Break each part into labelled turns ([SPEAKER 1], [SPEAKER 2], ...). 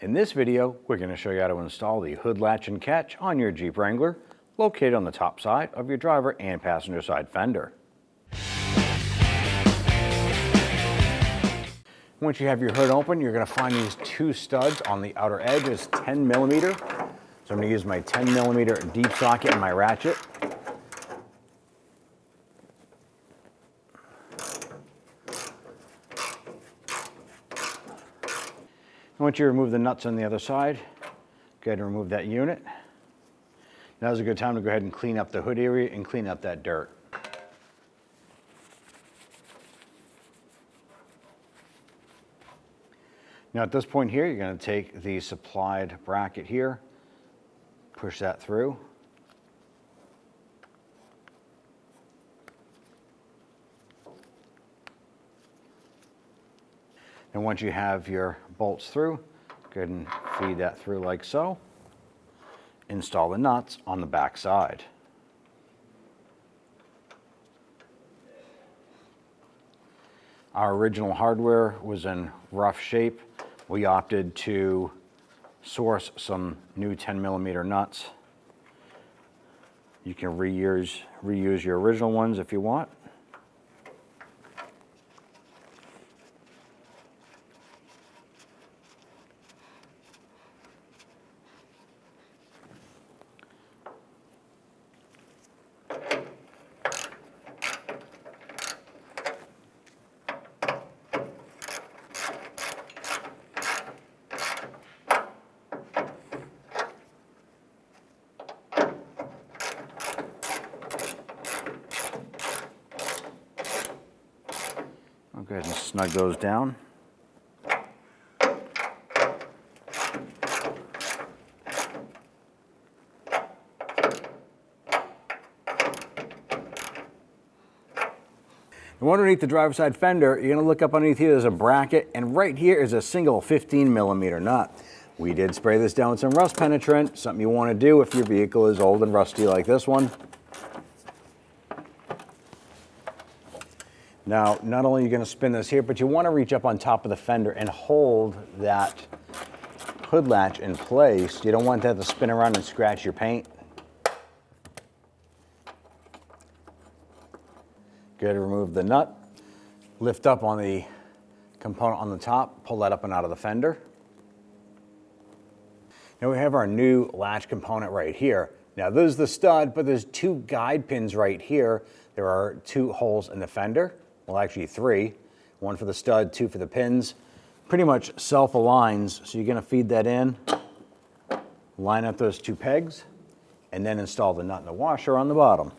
[SPEAKER 1] In this video, we're going to show you how to install the hood latch and catch on your Jeep Wrangler, located on the top side of your driver and passenger side fender. Once you have your hood open, you're going to find these two studs on the outer edge. It's 10 millimeter. So I'm going to use my 10 millimeter deep socket and my ratchet. Once you remove the nuts on the other side, go ahead and remove that unit. Now's a good time to go ahead and clean up the hood area and clean up that dirt. Now at this point here, you're going to take the supplied bracket here, push that through. And once you have your bolts through, go ahead and feed that through like so. Install the nuts on the back side. Our original hardware was in rough shape. We opted to source some new 10 millimeter nuts. You can reuse your original ones if you want. I'll go ahead and snug those down. And underneath the driver's side fender, you're going to look up underneath here, there's a bracket, and right here is a single 15 millimeter nut. We did spray this down with some rust penetrant, something you want to do if your vehicle is old and rusty like this one. Now, not only are you going to spin this here, but you want to reach up on top of the fender and hold that hood latch in place. You don't want that to spin around and scratch your paint. Go ahead and remove the nut. Lift up on the component on the top, pull that up and out of the fender. Now we have our new latch component right here. Now this is the stud, but there's two guide pins right here. There are two holes in the fender. Well, actually three. One for the stud, two for the pins. Pretty much self-aligns, so you're going to feed that in, line up those two pegs, and then install the nut and the washer on the bottom.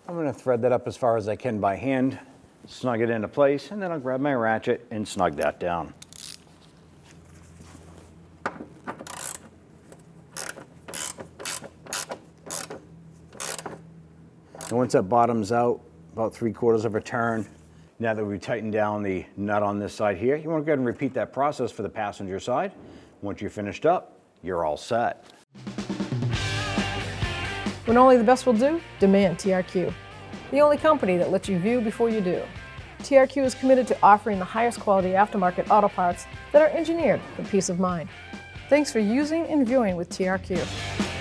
[SPEAKER 1] I'm going to thread that up as far as I can by hand, snug it into place, and then I'll grab my ratchet and snug that down. And once that bottoms out, about 3/4 of a turn, now that we've tightened down the nut on this side here, you want to go ahead and repeat that process for the passenger side. Once you're finished up, you're all set.
[SPEAKER 2] When only the best will do, demand TRQ. The only company that lets you view before you do. TRQ is committed to offering the highest quality aftermarket auto parts that are engineered for peace of mind. Thanks for using and viewing with TRQ.